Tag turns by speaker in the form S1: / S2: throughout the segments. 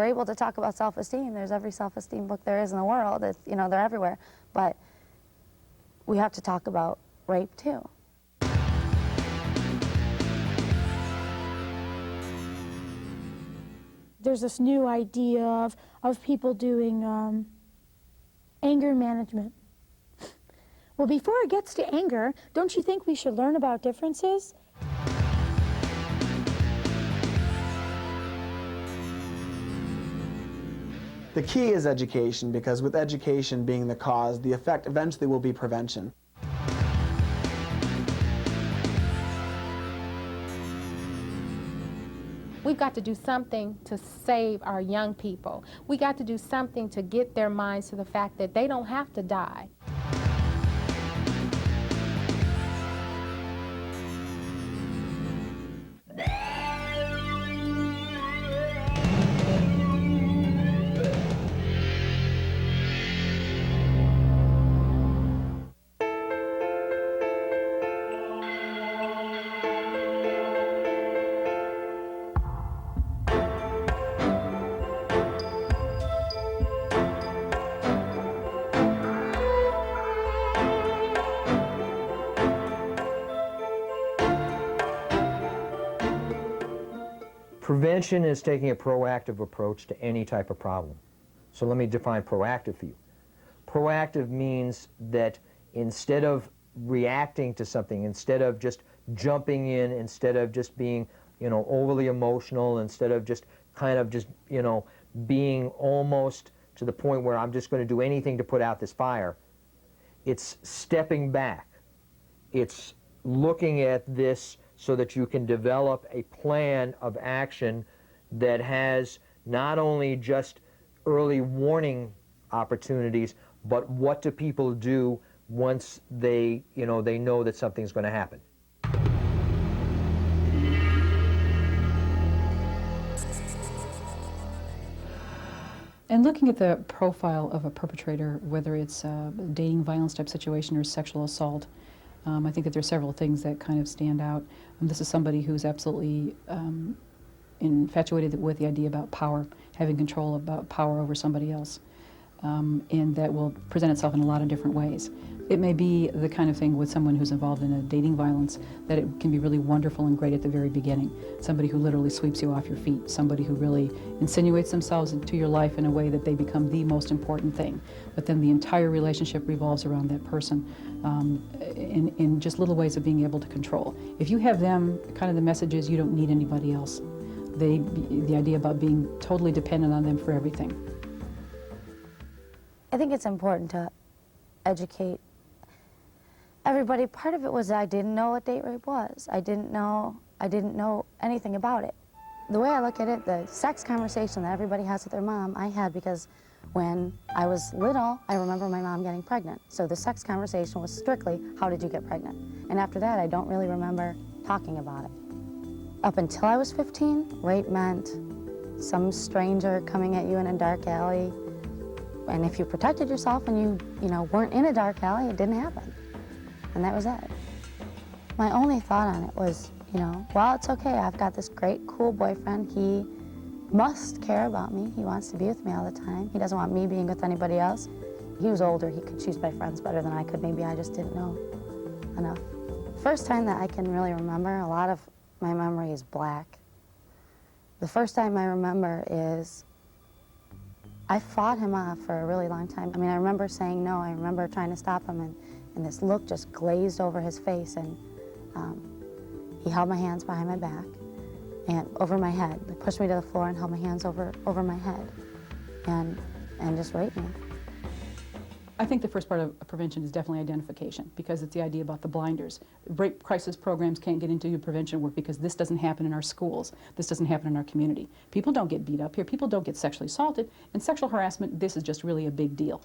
S1: we're able to talk about self-esteem. There's every self-esteem book there is in the world. It's, you know, they're everywhere. But we have to talk about rape too.
S2: There's this new idea of people doing anger management. Well, before it gets to anger, don't you think we should learn about differences?
S3: The key is education, because with education being the cause, the effect eventually will be prevention.
S4: We've got to do something to save our young people. We got to do something to get their minds to the fact that they don't have to die.
S5: Prevention is taking a proactive approach to any type of problem. So let me define proactive for you. Proactive means that instead of reacting to something, instead of just jumping in, instead of just being, you know, overly emotional, instead of just kind of just, you know, being almost to the point where I'm just going to do anything to put out this fire, it's stepping back. It's looking at this so that you can develop a plan of action that has not only just early warning opportunities, but what do people do once they, you know, they know that something's going to happen.
S6: And looking at the profile of a perpetrator, whether it's a dating violence type situation or sexual assault, I think that there are several things that kind of stand out. This is somebody who's absolutely infatuated with the idea about power, having control about power over somebody else, and that will present itself in a lot of different ways. It may be the kind of thing with someone who's involved in a dating violence that it can be really wonderful and great at the very beginning. Somebody who literally sweeps you off your feet, somebody who really insinuates themselves into your life in a way that they become the most important thing. But then the entire relationship revolves around that person in just little ways of being able to control. If you have them, kind of the message is you don't need anybody else. The idea about being totally dependent on them for everything.
S1: I think it's important to educate everybody. Part of it was I didn't know what date rape was. I didn't know anything about it. The way I look at it, the sex conversation that everybody has with their mom, I had because when I was little, I remember my mom getting pregnant. So the sex conversation was strictly, how did you get pregnant? And after that, I don't really remember talking about it. Up until I was 15, rape meant some stranger coming at you in a dark alley. And if you protected yourself and you weren't in a dark alley, it didn't happen. And that was it. My only thought on it was, well, it's okay. I've got this great, cool boyfriend. He must care about me. He wants to be with me all the time. He doesn't want me being with anybody else. He was older. He could choose my friends better than I could. Maybe I just didn't know enough. First time that I can really remember, a lot of my memory is black. The first time I remember is I fought him off for a really long time. I mean, I remember saying no. I remember trying to stop him, and this look just glazed over his face, and he held my hands behind my back and over my head. He pushed me to the floor and held my hands over my head and just raped me.
S6: I think the first part of prevention is definitely identification, because it's the idea about the blinders. Rape crisis programs can't get into prevention work because this doesn't happen in our schools. This doesn't happen in our community. People don't get beat up here. People don't get sexually assaulted. And sexual harassment, this is just really a big deal.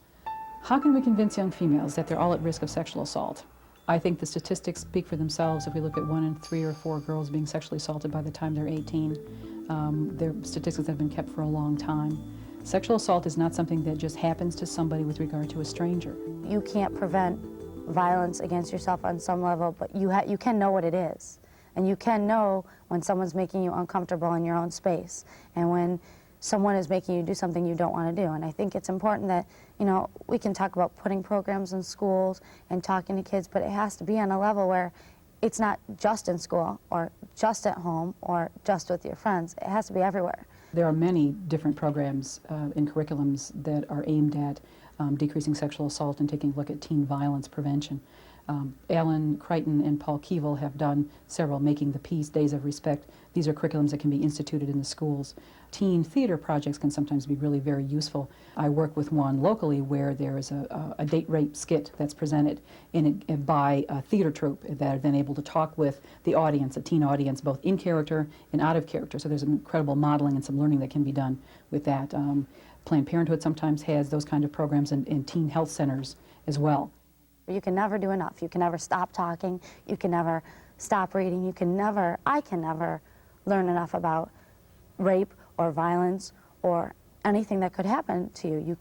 S6: How can we convince young females that they're all at risk of sexual assault? I think the statistics speak for themselves. If we look at 1 in 3 or 4 girls being sexually assaulted by the time they're 18, they're statistics that have been kept for a long time. Sexual assault is not something that just happens to somebody with regard to a stranger.
S1: You can't prevent violence against yourself on some level, but you can know what it is. And you can know when someone's making you uncomfortable in your own space. And when someone is making you do something you don't want to do. And I think it's important that, you know, we can talk about putting programs in schools and talking to kids, but it has to be on a level where it's not just in school or just at home or just with your friends. It has to be everywhere.
S6: There are many different programs and curriculums that are aimed at decreasing sexual assault and taking a look at teen violence prevention. Alan Crichton and Paul Keevil have done several Making the Peace, Days of Respect. These are curriculums that can be instituted in the schools. Teen theater projects can sometimes be really very useful. I work with one locally where there is a date rape skit that's presented by a theater troupe that are then able to talk with the audience, a teen audience, both in character and out of character. So there's an incredible modeling and some learning that can be done with that. Planned Parenthood sometimes has those kind of programs in teen health centers as well.
S1: You can never do enough. You can never stop talking. You can never stop reading. I can never learn enough about rape or violence or anything that could happen to you. You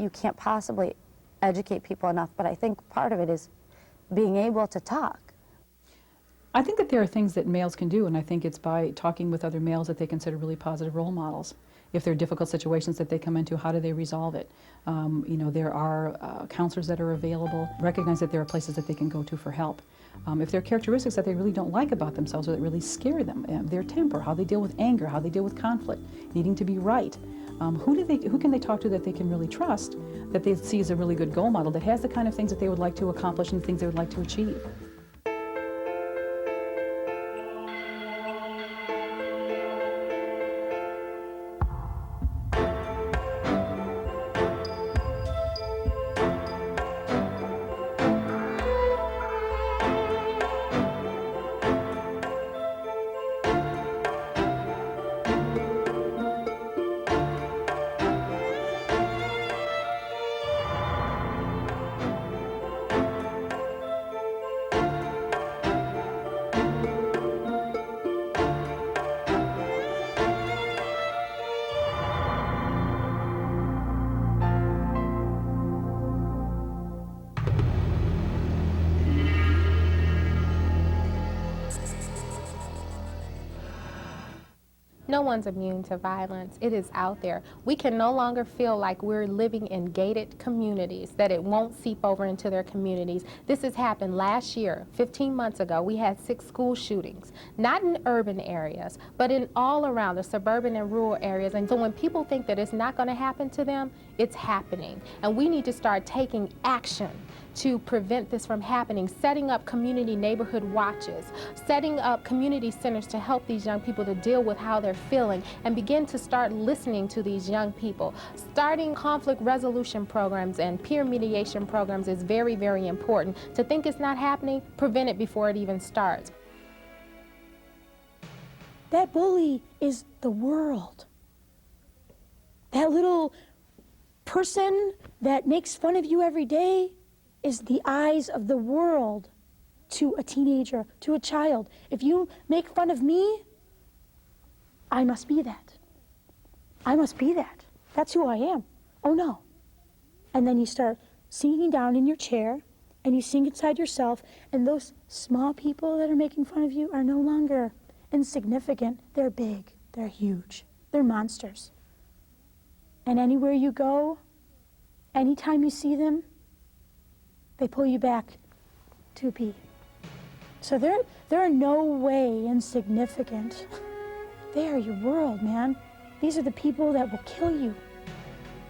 S1: can't possibly educate people enough, but I think part of it is being able to talk.
S6: I think that there are things that males can do, and I think it's by talking with other males that they consider really positive role models. If there are difficult situations that they come into, how do they resolve it? You know, there are counselors that are available. Recognize that there are places that they can go to for help. If there are characteristics that they really don't like about themselves or that really scare them, their temper, how they deal with anger, how they deal with conflict, needing to be right, who can they talk to that they can really trust, that they see as a really good goal model, that has the kind of things that they would like to accomplish and things they would like to achieve?
S4: No one's immune to violence. It is out there. We can no longer feel like we're living in gated communities, that it won't seep over into their communities. This has happened last year, 15 months ago. We had 6 school shootings, not in urban areas, but in all around the suburban and rural areas. And so when people think that it's not going to happen to them, it's happening. And we need to start taking action to prevent this from happening, setting up community neighborhood watches, setting up community centers to help these young people to deal with how they're feeling and begin to start listening to these young people. Starting conflict resolution programs and peer mediation programs is very, very important. To think it's not happening, prevent it before it even starts.
S2: That bully is the world. That little person that makes fun of you every day is the eyes of the world to a teenager, to a child. If you make fun of me, I must be that. I must be that. That's who I am. Oh no. And then you start sinking down in your chair and you sink inside yourself, and those small people that are making fun of you are no longer insignificant. They're big. They're huge. They're monsters. And anywhere you go, anytime you see them, they pull you back to a P. So they're in no way insignificant. They are your world, man. These are the people that will kill you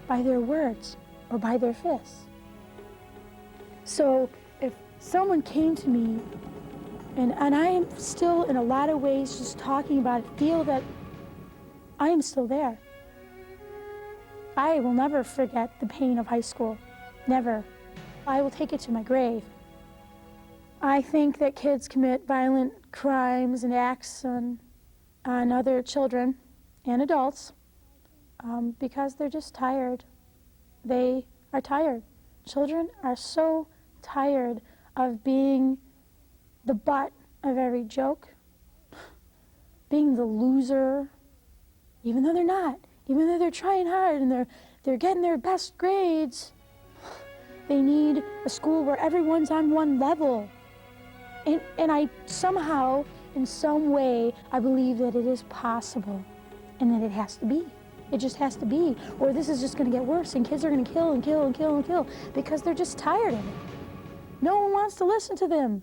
S2: by their words or by their fists. So if someone came to me, and I am still in a lot of ways just talking about it, feel that I am still there. I will never forget the pain of high school. Never. I will take it to my grave. I think that kids commit violent crimes and acts on other children and adults because they're just tired. They are tired. Children are so tired of being the butt of every joke, being the loser, even though they're not, even though they're trying hard and they're getting their best grades. They need a school where everyone's on one level. And I somehow, in some way, I believe that it is possible and that it has to be. It just has to be. Or this is just going to get worse, and kids are going to kill and kill and kill and kill because they're just tired of it. No one wants to listen to them.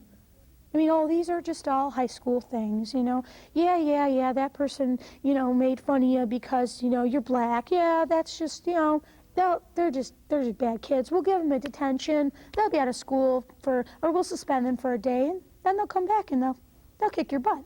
S2: I mean, oh, these are just all high school things, you know. Yeah, that person, you know, made fun of you because, you know, you're black. Yeah, that's just, you know, they're just bad kids. We'll give them a detention. They'll be out of school or we'll suspend them for a day, and then they'll come back and they'll kick your butt.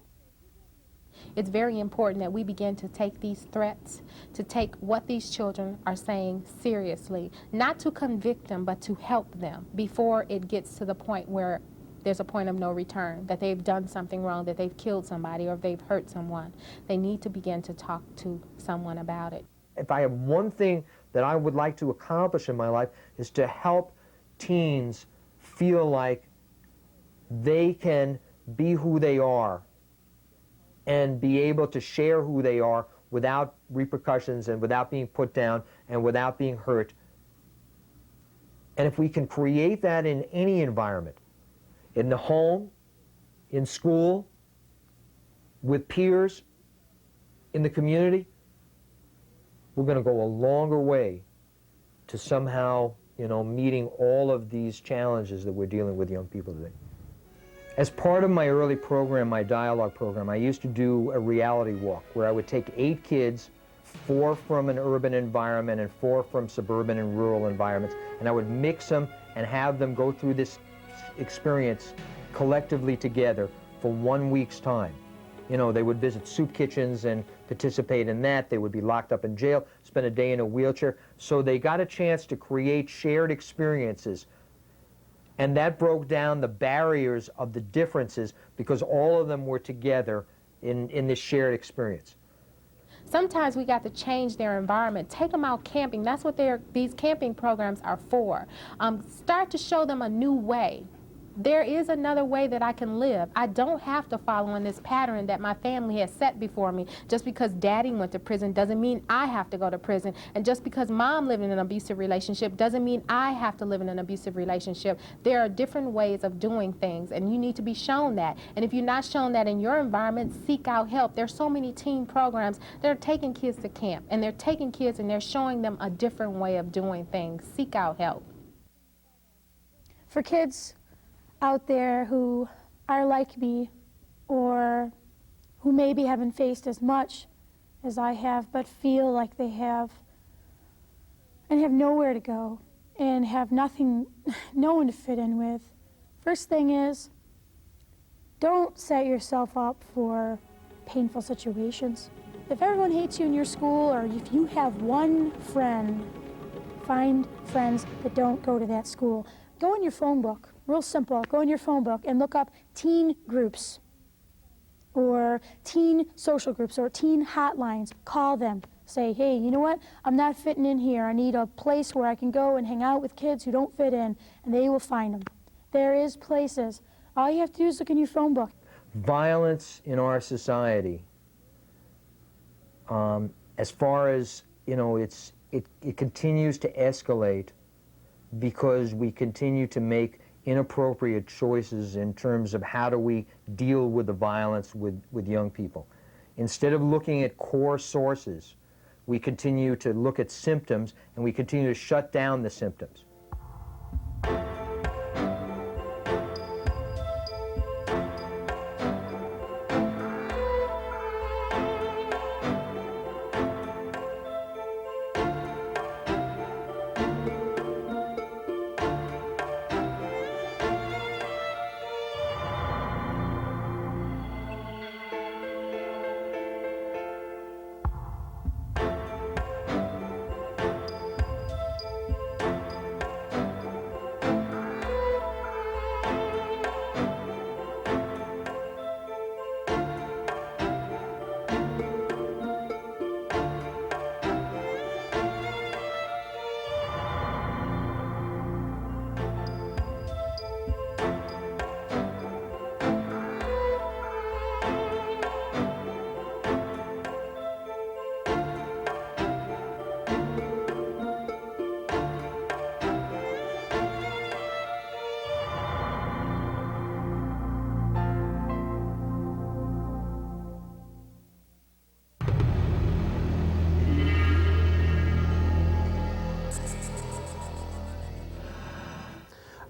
S4: It's very important that we begin to take these threats, to take what these children are saying seriously, not to convict them, but to help them before it gets to the point where there's a point of no return, that they've done something wrong, that they've killed somebody or they've hurt someone. They need to begin to talk to someone about it.
S5: If I have one thing that I would like to accomplish in my life is to help teens feel like they can be who they are and be able to share who they are without repercussions and without being put down and without being hurt. And if we can create that in any environment, in the home, in school, with peers, in the community, we're going to go a longer way to somehow, you know, meeting all of these challenges that we're dealing with young people today. As part of my early program, my dialogue program, I used to do a reality walk where I would take 8 kids, 4 from an urban environment and 4 from suburban and rural environments, and I would mix them and have them go through this experience collectively together for 1 week's time. You know, they would visit soup kitchens and participate in that. They would be locked up in jail, spend a day in a wheelchair. So they got a chance to create shared experiences. And that broke down the barriers of the differences because all of them were together in this shared experience.
S4: Sometimes we got to change their environment. Take them out camping. That's what these camping programs are for. Start to show them a new way. There is another way that I can live. I don't have to follow in this pattern that my family has set before me. Just because daddy went to prison doesn't mean I have to go to prison. And just because mom lived in an abusive relationship doesn't mean I have to live in an abusive relationship. There are different ways of doing things, and you need to be shown that. And if you're not shown that in your environment, seek out help. There's so many teen programs that are taking kids to camp, and they're taking kids and they're showing them a different way of doing things. Seek out help.
S2: For kids out there who are like me or who maybe haven't faced as much as I have but feel like they have and have nowhere to go and have nothing, no one to fit in with. First thing is, don't set yourself up for painful situations. If everyone hates you in your school or if you have one friend, find friends that don't go to that school. Go in your phone book. Real simple, go in your phone book and look up teen groups or teen social groups or teen hotlines. Call them. Say, hey, you know what? I'm not fitting in here. I need a place where I can go and hang out with kids who don't fit in, and they will find them. There is places. All you have to do is look in your phone book.
S5: Violence in our society, as far as, you know, it continues to escalate because we continue to make inappropriate choices in terms of how do we deal with the violence with young people. Instead of looking at core sources, we continue to look at symptoms and we continue to shut down the symptoms.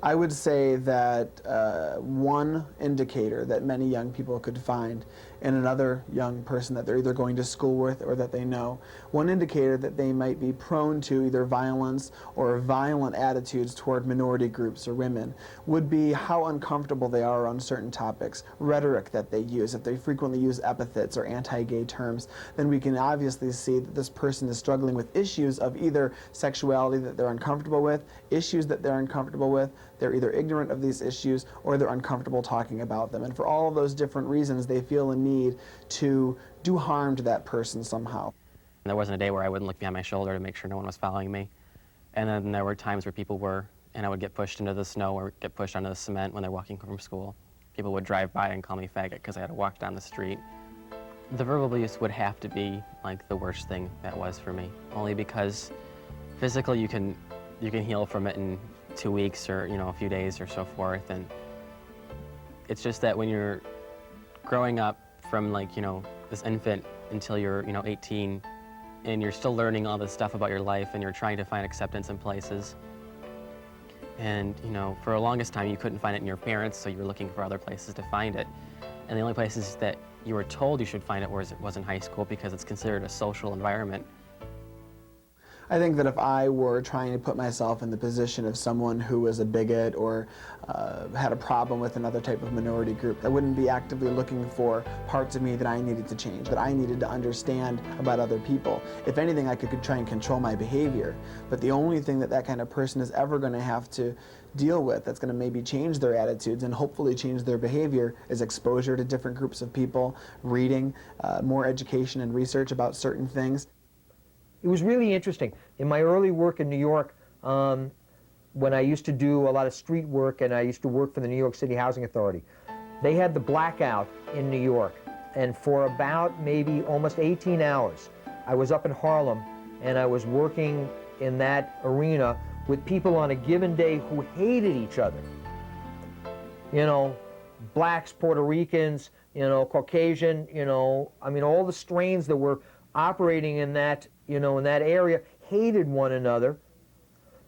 S3: I would say that one indicator that many young people could find in another young person that they're either going to school with or that they know, one indicator that they might be prone to either violence or violent attitudes toward minority groups or women would be how uncomfortable they are on certain topics, rhetoric that they use. If they frequently use epithets or anti-gay terms, then we can obviously see that this person is struggling with issues of either sexuality that they're uncomfortable with, issues that they're uncomfortable with, they're either ignorant of these issues or they're uncomfortable talking about them. And for all of those different reasons, they feel a need to do harm to that person somehow.
S7: There wasn't a day where I wouldn't look behind my shoulder to make sure no one was following me. And then there were times where people were, and I would get pushed into the snow or get pushed onto the cement when they're walking from school. People would drive by and call me faggot because I had to walk down the street. The verbal abuse would have to be like the worst thing that was for me, only because physically you can heal from it in 2 weeks or a few days or so forth, and it's just that when you're growing up from this infant until you're 18 and you're still learning all this stuff about your life and you're trying to find acceptance in places, and for the longest time you couldn't find it in your parents, so you were looking for other places to find it, and the only places that you were told you should find it was in high school because it's considered a social environment.
S3: I think that if I were trying to put myself in the position of someone who was a bigot or had a problem with another type of minority group, I wouldn't be actively looking for parts of me that I needed to change, that I needed to understand about other people. If anything, I could try and control my behavior. But the only thing that that kind of person is ever going to have to deal with that's going to maybe change their attitudes and hopefully change their behavior is exposure to different groups of people, reading, more education and research about certain things.
S5: It was really interesting. In my early work in New York, when I used to do a lot of street work and I used to work for the New York City Housing Authority, they had the blackout in New York. And for about maybe almost 18 hours, I was up in Harlem and I was working in that arena with people on a given day who hated each other. Blacks, Puerto Ricans, Caucasian, I mean, all the strains that were operating in that, in that area hated one another,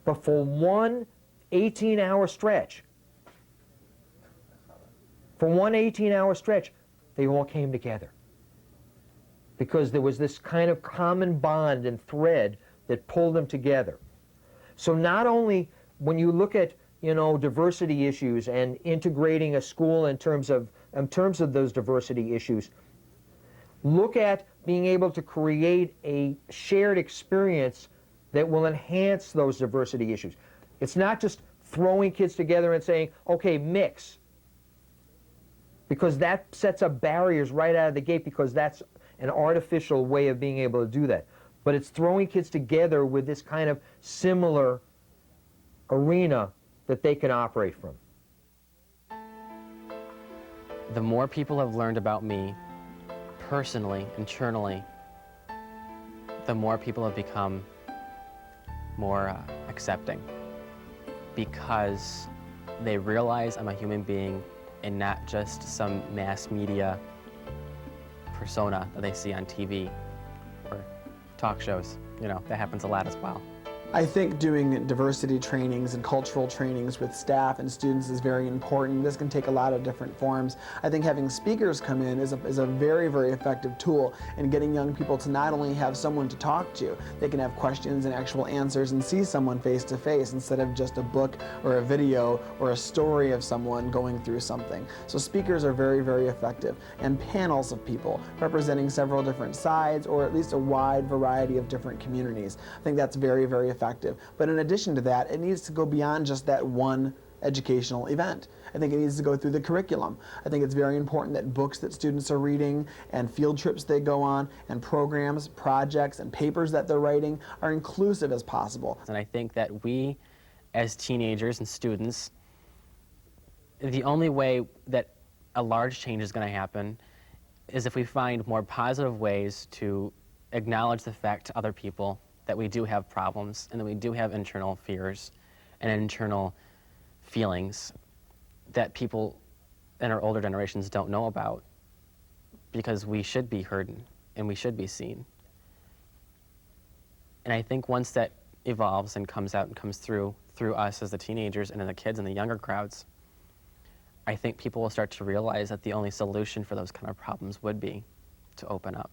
S5: but for one 18-hour stretch, they all came together because there was this kind of common bond and thread that pulled them together. So not only when you look at, diversity issues and integrating a school in terms of those diversity issues, look at being able to create a shared experience that will enhance those diversity issues. It's not just throwing kids together and saying, okay, mix, because that sets up barriers right out of the gate because that's an artificial way of being able to do that. But it's throwing kids together with this kind of similar arena that they can operate from.
S7: The more people have learned about me, personally, internally, the more people have become more accepting because they realize I'm a human being and not just some mass media persona that they see on TV or talk shows. That happens a lot as well.
S3: I think doing diversity trainings and cultural trainings with staff and students is very important. This can take a lot of different forms. I think having speakers come in is a very, very effective tool in getting young people to not only have someone to talk to, they can have questions and actual answers and see someone face to face instead of just a book or a video or a story of someone going through something. So speakers are very, very effective, and panels of people representing several different sides or at least a wide variety of different communities. I think that's very, very effective. But in addition to that, it needs to go beyond just that one educational event. I think it needs to go through the curriculum. I think it's very important that books that students are reading and field trips they go on and programs, projects, and papers that they're writing are inclusive as possible.
S7: And I think that we, as teenagers and students, the only way that a large change is going to happen is if we find more positive ways to acknowledge the fact to other people that we do have problems and that we do have internal fears and internal feelings that people in our older generations don't know about, because we should be heard and we should be seen. And I think once that evolves and comes out and comes through through us as the teenagers and then the kids and the younger crowds, I think people will start to realize that the only solution for those kind of problems would be to open up.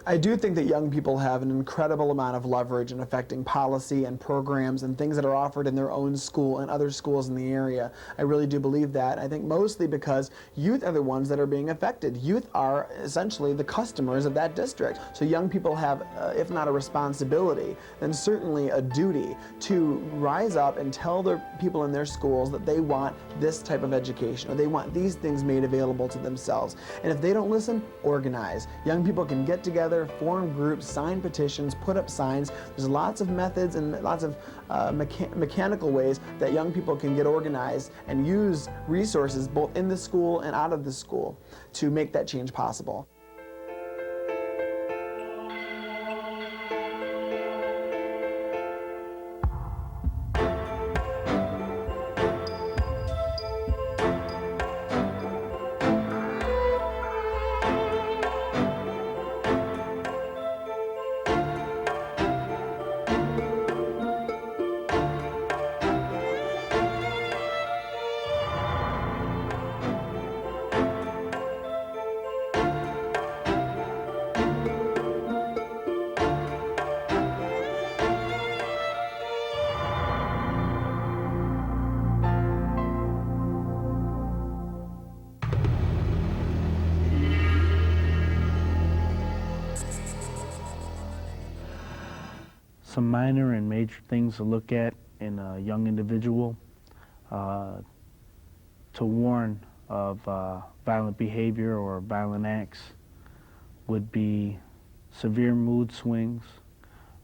S3: I do think that young people have an incredible amount of leverage in affecting policy and programs and things that are offered in their own school and other schools in the area. I really do believe that. I think mostly because youth are the ones that are being affected. Youth are essentially the customers of that district. So young people have, if not a responsibility, then certainly a duty to rise up and tell the people in their schools that they want this type of education, or they want these things made available to themselves. And if they don't listen, organize. Young people can get together, form groups, sign petitions, put up signs. There's lots of methods and lots of mechanical ways that young people can get organized and use resources both in the school and out of the school to make that change possible.
S8: Some minor and major things to look at in a young individual to warn of violent behavior or violent acts would be severe mood swings,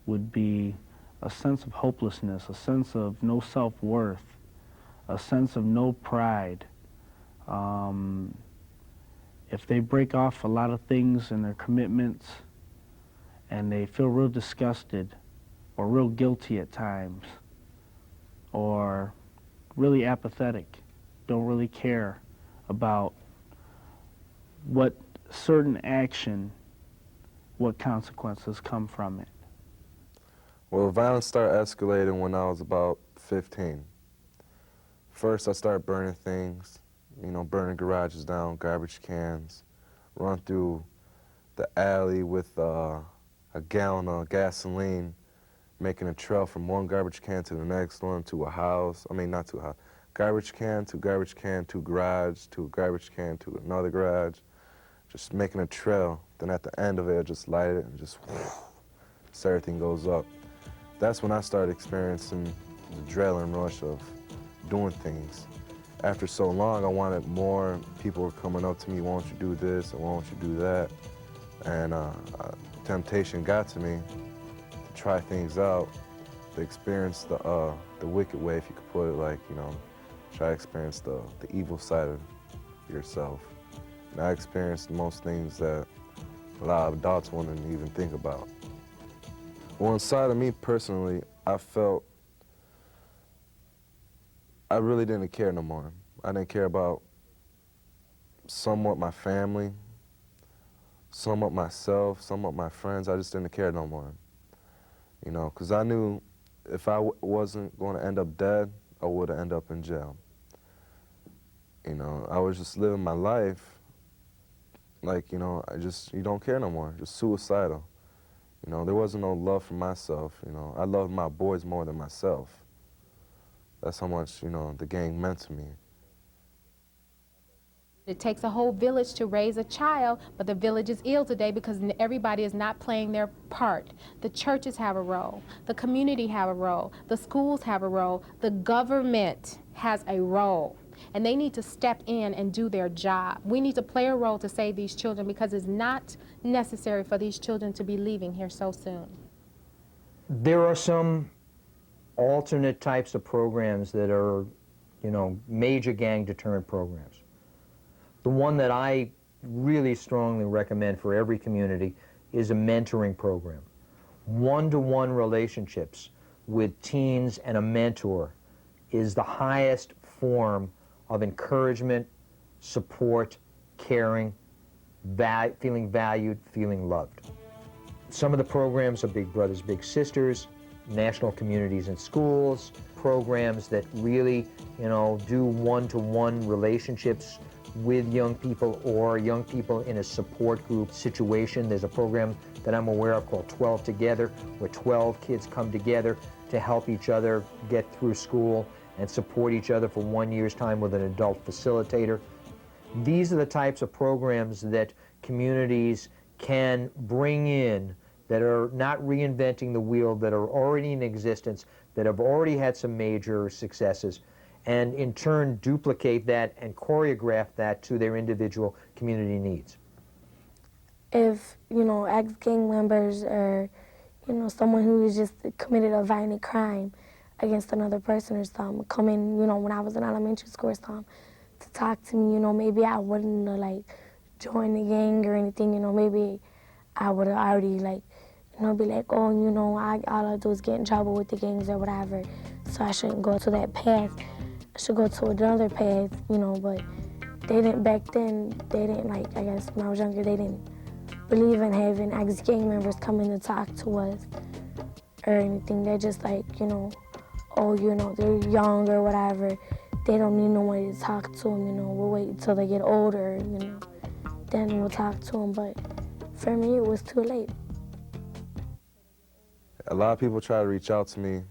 S8: would be a sense of hopelessness, a sense of no self-worth, a sense of no pride. If they break off a lot of things in their commitments and they feel real disgusted or real guilty at times, or really apathetic, don't really care about what certain action, what consequences come from it.
S9: Well, violence started escalating when I was about 15. First, I started burning things, you know, burning garages down, garbage cans, run through the alley with a gallon of gasoline, making a trail from one garbage can to the next one, to a house. I mean, not to a house. Garbage can to garage, to a garbage can to another garage. Just making a trail. Then at the end of it, I just light it and just so everything goes up. That's when I started experiencing the adrenaline rush of doing things. After so long, I wanted more. People were coming up to me, why don't you do this and why don't you do that? And temptation got to me to try things out, to experience the wicked way, if you could put it, like, you know, try to experience the evil side of yourself. And I experienced most things that a lot of adults wouldn't even think about. Well, inside of me personally, I felt I really didn't care no more. I didn't care about somewhat my family, somewhat myself, somewhat my friends. I just didn't care no more. You know, because I knew if I wasn't going to end up dead, I would have ended up in jail. You know, I was just living my life like, you know, you don't care no more, just suicidal. You know, there wasn't no love for myself, you know. I loved my boys more than myself. That's how much, you know, the gang meant to me.
S4: It takes a whole village to raise a child, but the village is ill today because everybody is not playing their part. The churches have a role, the community have a role, the schools have a role, the government has a role, and they need to step in and do their job. We need to play a role to save these children because it's not necessary for these children to be leaving here so soon.
S5: There are some alternate types of programs that are, you know, major gang deterrent programs. The one that I really strongly recommend for every community is a mentoring program. One-to-one relationships with teens and a mentor is the highest form of encouragement, support, caring, feeling valued, feeling loved. Some of the programs are Big Brothers, Big Sisters. national communities in schools, programs that really, do one-to-one relationships with young people or young people in a support group situation. There's a program that I'm aware of called 12 Together, where 12 kids come together to help each other get through school and support each other for 1 year's time with an adult facilitator. These are the types of programs that communities can bring in that are not reinventing the wheel, that are already in existence, that have already had some major successes, and in turn duplicate that and choreograph that to their individual community needs.
S10: If, ex-gang members or, someone who has just committed a violent crime against another person or something come in, when I was in elementary school or something, to talk to me, maybe I wouldn't have, joined the gang or anything, maybe I would have already, be like, oh, all I do is get in trouble with the gangs or whatever, so I shouldn't go to that path. I should go to another path, but they didn't, back then, they didn't, I guess when I was younger, they didn't believe in having ex-gang members come in to talk to us or anything. They're just oh, they're young or whatever. They don't need no one to talk to them, we'll wait until they get older, then we'll talk to them. But for me, it was too late.
S9: A lot of people try to reach out to me,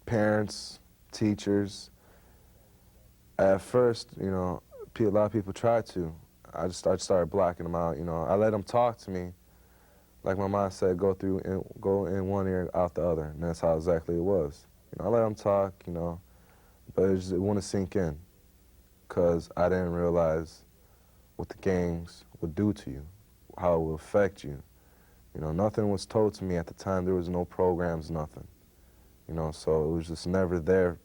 S9: parents, teachers. At first, a lot of people tried to. I started blocking them out, I let them talk to me. Like my mom said, go in one ear, out the other, and that's how exactly it was. I let them talk, but it wouldn't sink in, because I didn't realize what the gangs would do to you, how it would affect you. Nothing was told to me at the time. There was no programs, nothing. So it was just never there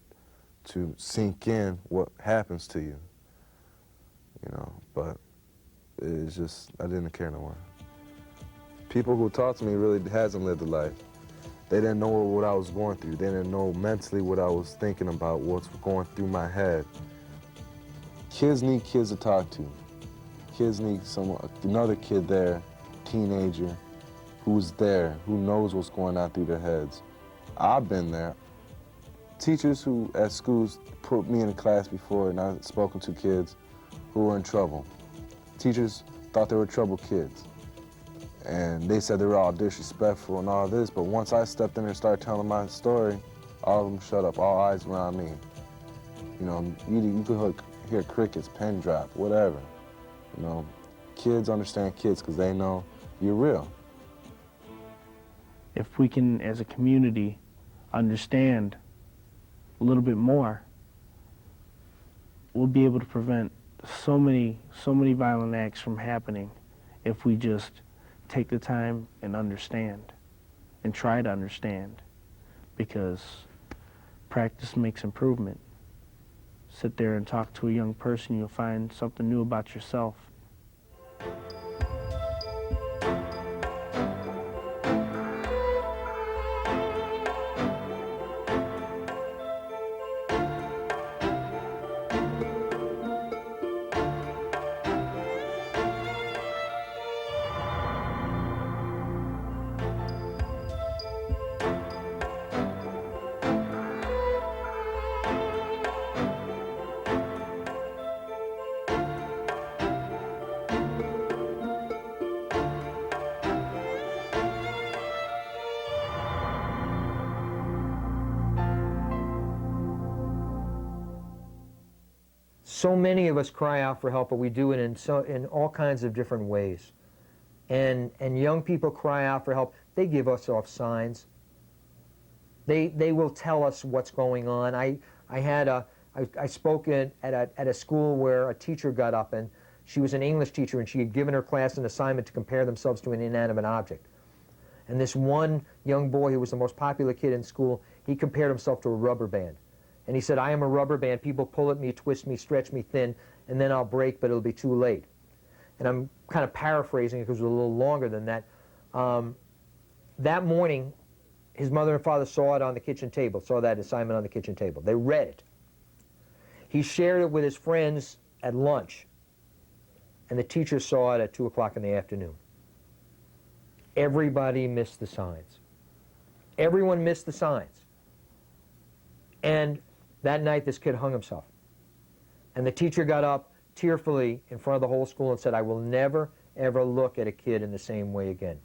S9: to sink in what happens to you. But it's just, I didn't care no more. People who talked to me really hasn't lived a life. They didn't know what I was going through. They didn't know mentally what I was thinking about, what's going through my head. Kids need kids to talk to. Kids need another kid there, teenager, who's there, who knows what's going on through their heads. I've been there. Teachers who at schools put me in a class before, and I've spoken to kids who were in trouble. Teachers thought they were trouble kids. And they said they were all disrespectful and all this, but once I stepped in and started telling my story, all of them shut up, all eyes were on me. You could hear crickets, pin drop, whatever. Kids understand kids because they know you're real.
S8: If we can, as a community, understand a little bit more, we'll be able to prevent so many violent acts from happening if we just take the time and understand and try to understand, because practice makes improvement. Sit there and talk to a young person, you'll find something new about yourself.
S5: So many of us cry out for help, but we do it in all kinds of different ways. And young people cry out for help. They give us off signs. They will tell us what's going on. I spoke at a school where a teacher got up, and she was an English teacher, and she had given her class an assignment to compare themselves to an inanimate object. And this one young boy who was the most popular kid in school, he compared himself to a rubber band. And he said, I am a rubber band. People pull at me, twist me, stretch me thin, and then I'll break, but it'll be too late. And I'm kind of paraphrasing it because it was a little longer than that. That morning, his mother and father saw it on the kitchen table, saw that assignment on the kitchen table. They read it. He shared it with his friends at lunch, and the teacher saw it at 2 o'clock in the afternoon. Everybody missed the signs. Everyone missed the signs. And that night, this kid hung himself. And the teacher got up tearfully in front of the whole school and said, I will never, ever look at a kid in the same way again.